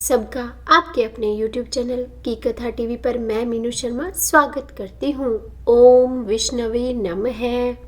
सबका आपके अपने YouTube चैनल की कथा टीवी पर मैं मीनू शर्मा स्वागत करती हूँ। ओम विष्णवे नमः।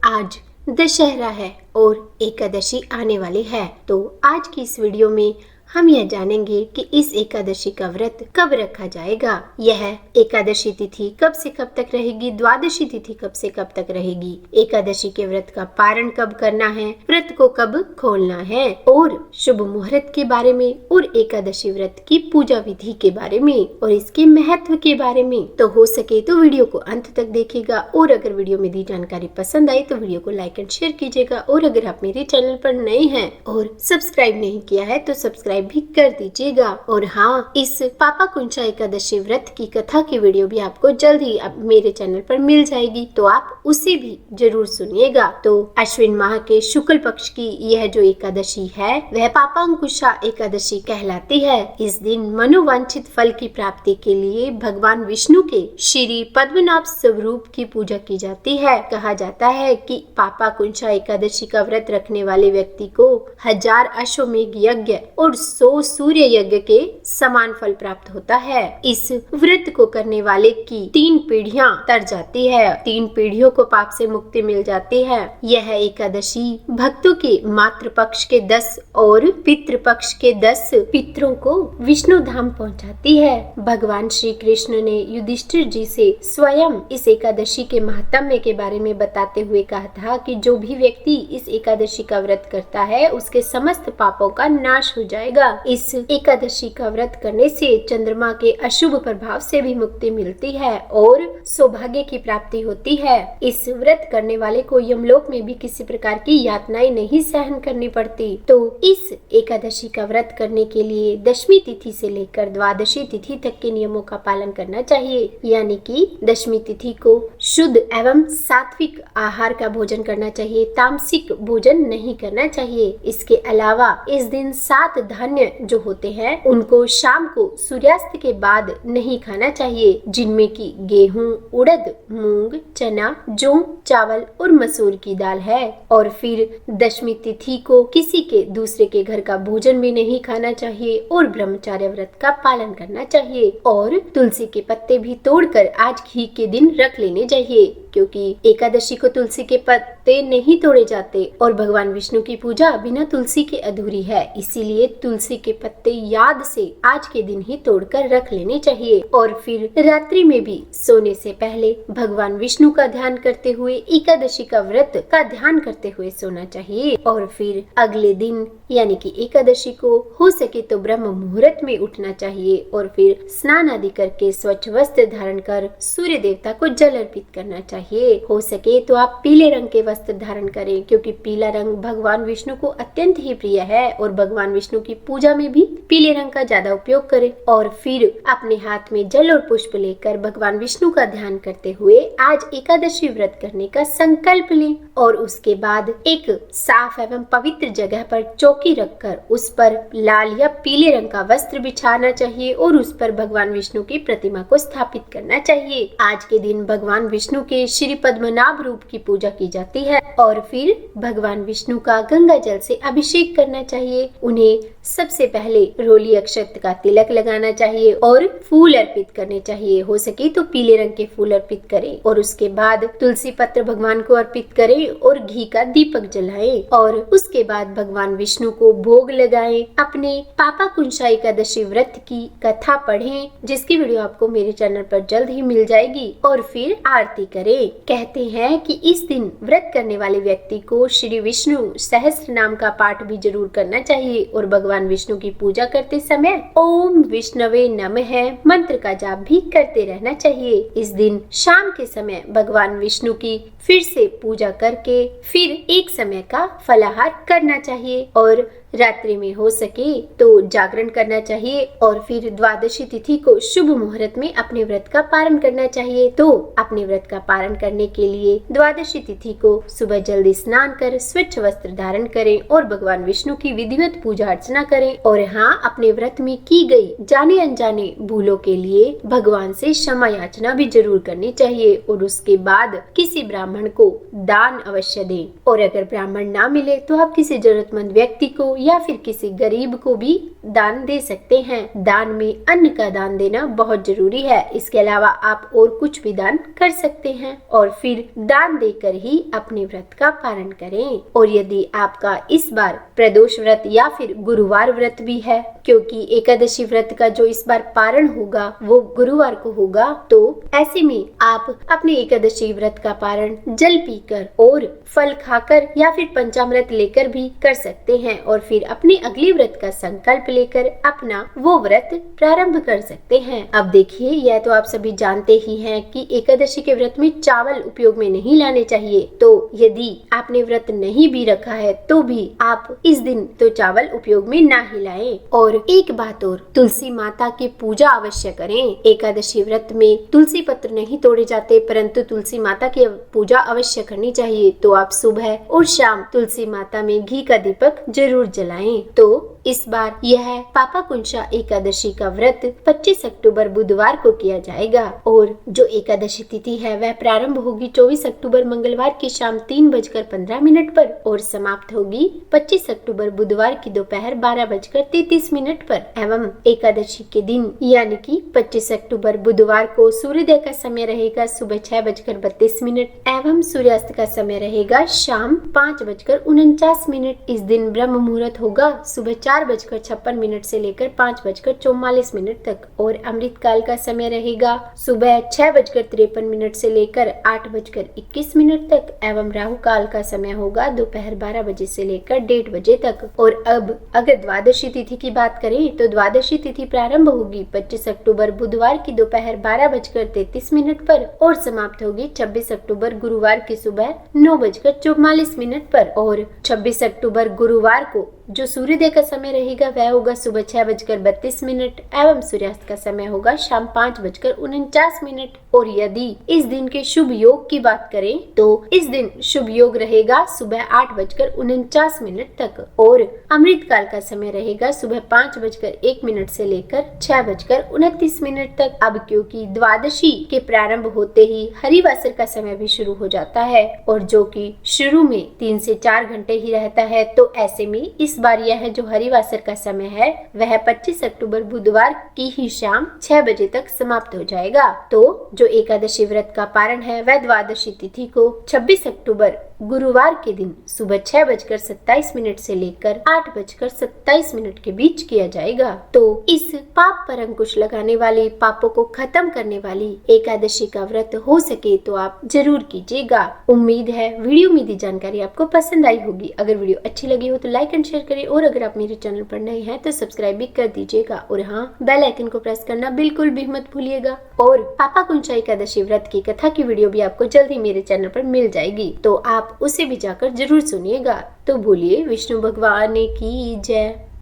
आज दशहरा है और एकादशी आने वाली है, तो आज की इस वीडियो में हम यह जानेंगे कि इस एकादशी का व्रत कब रखा जाएगा। यह एकादशी तिथि कब से कब तक रहेगी, द्वादशी तिथि कब से कब तक रहेगी, एकादशी के व्रत का पारण कब करना है, व्रत को कब खोलना है और शुभ मुहूर्त के बारे में और एकादशी व्रत की पूजा विधि के बारे में और इसके महत्व के बारे में। तो हो सके तो वीडियो को अंत तक देखिएगा और अगर वीडियो में दी जानकारी पसंद आई तो वीडियो को लाइक एंड शेयर कीजिएगा और अगर आप मेरे चैनल पर नए हैं और सब्सक्राइब नहीं किया है तो सब्सक्राइब भी कर दीजिएगा। और हाँ, इस पापा कुंचा एकादशी व्रत की कथा की वीडियो भी आपको जल्द ही मेरे चैनल पर मिल जाएगी, तो आप उसे भी जरूर सुनिएगा। तो अश्विन माह के शुक्ल पक्ष की यह जो एकादशी है वह पापांकुशा एकादशी कहलाती है। इस दिन मनोवांछित फल की प्राप्ति के लिए भगवान विष्णु के श्री पद्मनाभ स्वरूप की पूजा की जाती है। कहा जाता है कि पापा कुंचा एकादशी का व्रत रखने वाले व्यक्ति को 1000 अश्वमेघ यज्ञ और 100 सूर्य यज्ञ के समान फल प्राप्त होता है। इस व्रत को करने वाले की 3 पीढ़ियां तर जाती है, 3 पीढ़ियों को पाप से मुक्ति मिल जाती है। यह एकादशी भक्तों के मातृ पक्ष के 10 और पितृ पक्ष के 10 पितरों को विष्णु धाम पहुंचाती है। भगवान श्री कृष्ण ने युधिष्ठिर जी से स्वयं इस एकादशी के महात्म्य के बारे में बताते हुए कहा था कि जो भी व्यक्ति इस एकादशी का व्रत करता है उसके समस्त पापों का नाश हो जाएगा। इस एकादशी का व्रत करने से चंद्रमा के अशुभ प्रभाव से भी मुक्ति मिलती है और सौभाग्य की प्राप्ति होती है। इस व्रत करने वाले को यमलोक में भी किसी प्रकार की यातनाएं नहीं सहन करनी पड़ती। तो इस एकादशी का व्रत करने के लिए दशमी तिथि से लेकर द्वादशी तिथि तक के नियमों का पालन करना चाहिए, यानी कि दशमी तिथि को शुद्ध एवं सात्विक आहार का भोजन करना चाहिए, तामसिक भोजन नहीं करना चाहिए। इसके अलावा इस दिन 7 धान्य जो होते हैं उनको शाम को सूर्यास्त के बाद नहीं खाना चाहिए, जिनमें कि गेहूं, उड़द, मूंग, चना, जौ, चावल और मसूर की दाल है। और फिर दशमी तिथि को किसी के दूसरे के घर का भोजन भी नहीं खाना चाहिए और ब्रह्मचर्य व्रत का पालन करना चाहिए और तुलसी के पत्ते भी तोड़कर आज घी के दिन रख लेने चाहिए, क्योंकि एकादशी को तुलसी के पत्ते नहीं तोड़े जाते और भगवान विष्णु की पूजा बिना तुलसी के अधूरी है। इसीलिए तुलसी के पत्ते याद से आज के दिन ही तोड़कर रख लेने चाहिए। और फिर रात्रि में भी सोने से पहले भगवान विष्णु का ध्यान करते हुए एकादशी का व्रत का ध्यान करते हुए सोना चाहिए। और फिर अगले दिन यानी कि एकादशी को हो सके तो ब्रह्म मुहूर्त में उठना चाहिए और फिर स्नान आदि करके स्वच्छ वस्त्र धारण कर सूर्य देवता को जल अर्पित करना चाहिए। हो सके तो आप पीले रंग के वस्त्र धारण करें, क्योंकि पीला रंग भगवान विष्णु को अत्यंत ही प्रिय है और भगवान विष्णु की पूजा में भी पीले रंग का ज्यादा उपयोग करें। और फिर अपने हाथ में जल और पुष्प लेकर भगवान विष्णु का ध्यान करते हुए आज एकादशी व्रत करने का संकल्प लें और उसके बाद एक साफ एवं पवित्र जगह पर चौकी रखकर उस पर लाल या पीले रंग का वस्त्र बिछाना चाहिए और उस पर भगवान विष्णु की प्रतिमा को स्थापित करना चाहिए। आज के दिन भगवान विष्णु के श्री पद्मनाभ रूप की पूजा की जाती है और फिर भगवान विष्णु का गंगा जल से अभिषेक करना चाहिए। उन्हें सबसे पहले रोली अक्षत का तिलक लगाना चाहिए और फूल अर्पित करने चाहिए। हो सके तो पीले रंग के फूल अर्पित करें और उसके बाद तुलसी पत्र भगवान को अर्पित करें और घी का दीपक जलाएं और उसके बाद भगवान विष्णु को भोग लगाएं। अपने पापा कुंचा एकादशी व्रत की कथा पढ़ें, जिसकी वीडियो आपको मेरे चैनल पर जल्द ही मिल जाएगी और फिर आरती करें। कहते हैं कि इस दिन व्रत करने वाले व्यक्ति को श्री विष्णु सहस्त्र नाम का पाठ भी जरूर करना चाहिए और भगवान विष्णु की पूजा करते समय ओम विष्णवे नमः मंत्र का जाप भी करते रहना चाहिए। इस दिन शाम के समय भगवान विष्णु की फिर से पूजा करके फिर एक समय का फलाहार करना चाहिए और रात्रि में हो सके तो जागरण करना चाहिए और फिर द्वादशी तिथि को शुभ मुहूर्त में अपने व्रत का पारण करना चाहिए। तो अपने व्रत का पारण करने के लिए द्वादशी तिथि को सुबह जल्दी स्नान कर स्वच्छ वस्त्र धारण करें और भगवान विष्णु की विधिवत पूजा अर्चना करें। और हाँ, अपने व्रत में की गई जाने अनजाने भूलों के लिए भगवान से क्षमा याचना भी जरूर करनी चाहिए और उसके बाद किसी ब्राह्मण को दान अवश्य दें। और अगर ब्राह्मण ना मिले तो आप किसी जरूरतमंद व्यक्ति को या फिर किसी गरीब को भी दान दे सकते हैं। दान में अन्न का दान देना बहुत जरूरी है। इसके अलावा आप और कुछ भी दान कर सकते हैं और फिर दान देकर ही अपने व्रत का पालन करें। और यदि आपका इस बार प्रदोष व्रत या फिर गुरुवार व्रत भी है, क्योंकि एकादशी व्रत का जो इस बार पारण होगा वो गुरुवार को होगा, तो ऐसे में आप अपने एकादशी व्रत का पारण जल पीकर और फल खाकर या फिर पंचामृत लेकर भी कर सकते हैं और फिर अपने अगले व्रत का संकल्प लेकर अपना वो व्रत प्रारंभ कर सकते हैं। अब देखिए, यह तो आप सभी जानते ही हैं कि एकादशी के व्रत में चावल उपयोग में नहीं लाने चाहिए। तो यदि आपने व्रत नहीं भी रखा है तो भी आप इस दिन तो चावल उपयोग में ना ही लाएं। और एक बात और, तुलसी माता की पूजा अवश्य करें। एकादशी व्रत में तुलसी पत्र नहीं तोड़े जाते, परंतु तुलसी माता की पूजा अवश्य करनी चाहिए। तो आप सुबह और शाम तुलसी माता में घी का दीपक जरूर जलाएं। तो इस बार यह पापाकुंशा एकादशी का व्रत 25 अक्टूबर बुधवार को किया जाएगा और जो एकादशी तिथि है वह प्रारंभ होगी 24 अक्टूबर मंगलवार की शाम 3:15 पर और समाप्त होगी 25 अक्टूबर बुधवार की दोपहर 12:33 पर। एवं एकादशी के दिन यानी कि 25 अक्टूबर बुधवार को सूर्योदय का समय रहेगा सुबह 6:32 एवं सूर्यास्त का समय रहेगा शाम 5:49। इस दिन ब्रह्म मुहूर्त होगा सुबह 4:56 से लेकर 5:44 तक और अमृत काल का समय रहेगा सुबह 6:53 से लेकर 8:21 तक एवं राहु काल का समय होगा दोपहर 12 बजे से लेकर 1:30 बजे तक। और अब अगर द्वादशी तिथि की बात करें तो द्वादशी तिथि प्रारंभ होगी 25 अक्टूबर बुधवार की दोपहर 12:33 पर और समाप्त होगी 26 अक्टूबर गुरुवार की सुबह 9:44 पर। और 26 अक्टूबर गुरुवार को जो सूर्योदय का समय रहेगा वह होगा सुबह 6:32 एवं सूर्यास्त का समय होगा शाम 5:49। और यदि इस दिन के शुभ योग की बात करें तो इस दिन शुभ योग रहेगा सुबह 8:49 तक और अमृत काल का समय रहेगा सुबह 5:01 से लेकर 6:29 तक। अब क्योंकि द्वादशी के प्रारंभ होते ही हरिवासर का समय भी शुरू हो जाता है और जो कि शुरू में 3 से 4 घंटे ही रहता है, तो ऐसे में इस बार यह जो हरिवासर का समय है वह 25 अक्टूबर बुधवार की ही शाम 6 बजे तक समाप्त हो जाएगा। तो जो एकादशी व्रत का पारण है वह द्वादशी तिथि को 26 अक्टूबर गुरुवार के दिन सुबह 6:27 से लेकर 8:27 के बीच किया जाएगा। तो इस पाप पर अंकुश लगाने वाली, पापों को खत्म करने वाली एकादशी का व्रत हो सके तो आप जरूर कीजिएगा। उम्मीद है वीडियो में दी जानकारी आपको पसंद आई होगी। अगर वीडियो अच्छी लगी हो तो लाइक एंड शेयर करें और अगर आप मेरे चैनल पर नए हैं तो सब्सक्राइब भी कर दीजिएगा और हाँ, बेल आइकन को प्रेस करना बिल्कुल भी मत भूलिएगा। और पापाकुंशा एकादशी व्रत की कथा की वीडियो भी आपको जल्दी मेरे चैनल पर मिल जाएगी, तो आप उसे भी जाकर जरूर सुनिएगा। तो बोलिए विष्णु भगवान की जय।